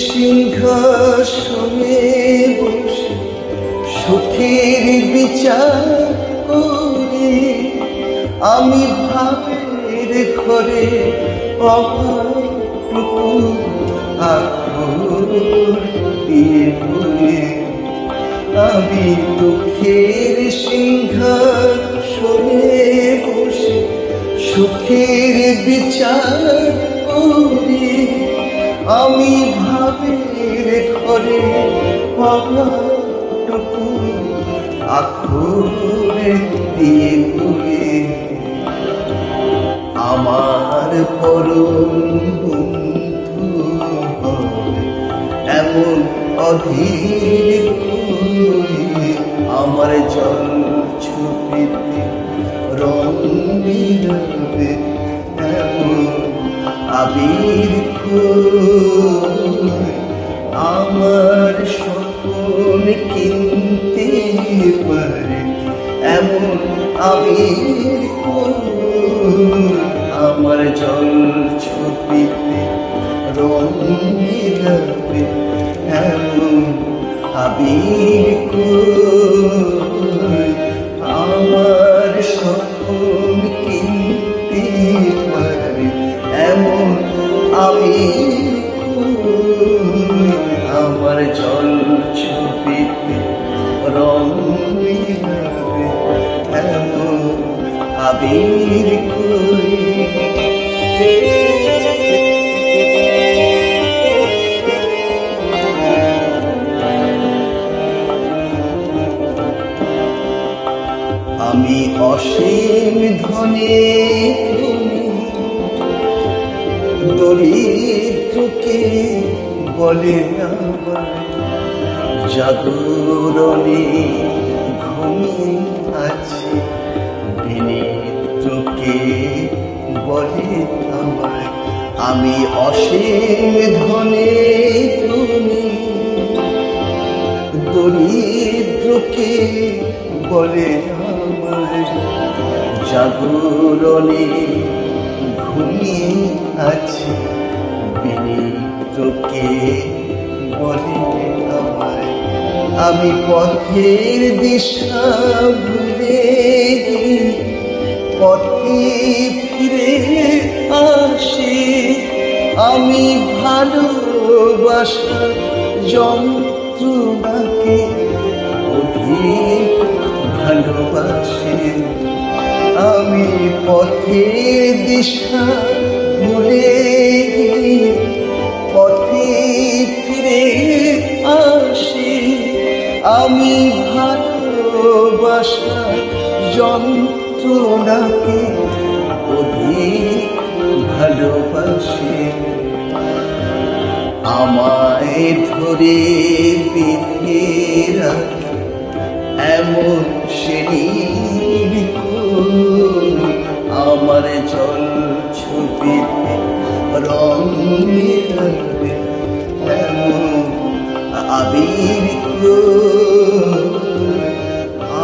সিংহাসনে বসে সুখের বিচার করি, আমি ভাবের ঘরে অভাবটুকু আকুল দিয়ে ভরে। আমি দুঃখের সিংহাসনে বসে সুখের বিচার করি, আমি ভাবের ঘরে অভাবটুকু আকুল দিয়ে ভরে। আমার পরম বন্ধু এমন অধীর করে, আমার জল ছবিতে রং মিলাবে এমন আবির করে। আমার স্বপ্ন কিনতে পারে এমন আবির করে, আমার জল ছবিতে রং মিলাবে এমন আবির করে। আমার স্বপ্ন কিনতে পারে এমন আবির করে, আমার জল ছবিতে রং মিলাবে এমন আবির করে। আমি অসীম ধনে দরিদ্রকে বলে আমার জাগরণে ঘুমিয়ে আছি, বিনিদ্রকে বলে আমার। আমি অসীম ধনে দরিদ্রকে বলে আমার জাগরণে ঘুমিয়ে আছি, বিনিদ্রকে বলে আমার। আমি পথের দিশা ভুলে পথে ফিরে আসি, আমি ভালোবাসা যন্ত্রণাকে অধিক ভালোবাসি। আমি পথের দিশা ভুলে পথে ফিরে আসি, আমি ভালোবাসা যন্ত্রণাকে অধিক ভালোবাসি। আমায় ধরে বেঁধে রাখে এমন সেদিন করে, আমার জল ছবিতে রং মিলাবে এমন আবির করে।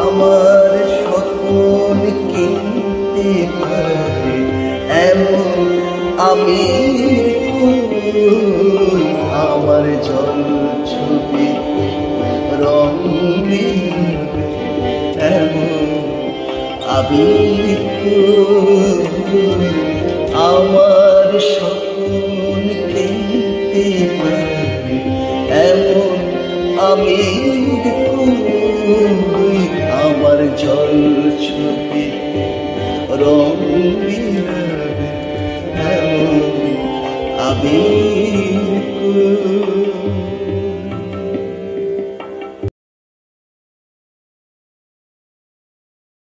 আমার স্বপ্ন কিনতে পারে এমন আবির করে, আমার জল ছবিতে রং মিলাবে এমন আবির করে। আমার স্বপ্ন কিনতে পারে এমন আবির করে, আমার জল ছবিতে রং মিলাবে এমন আবির করে।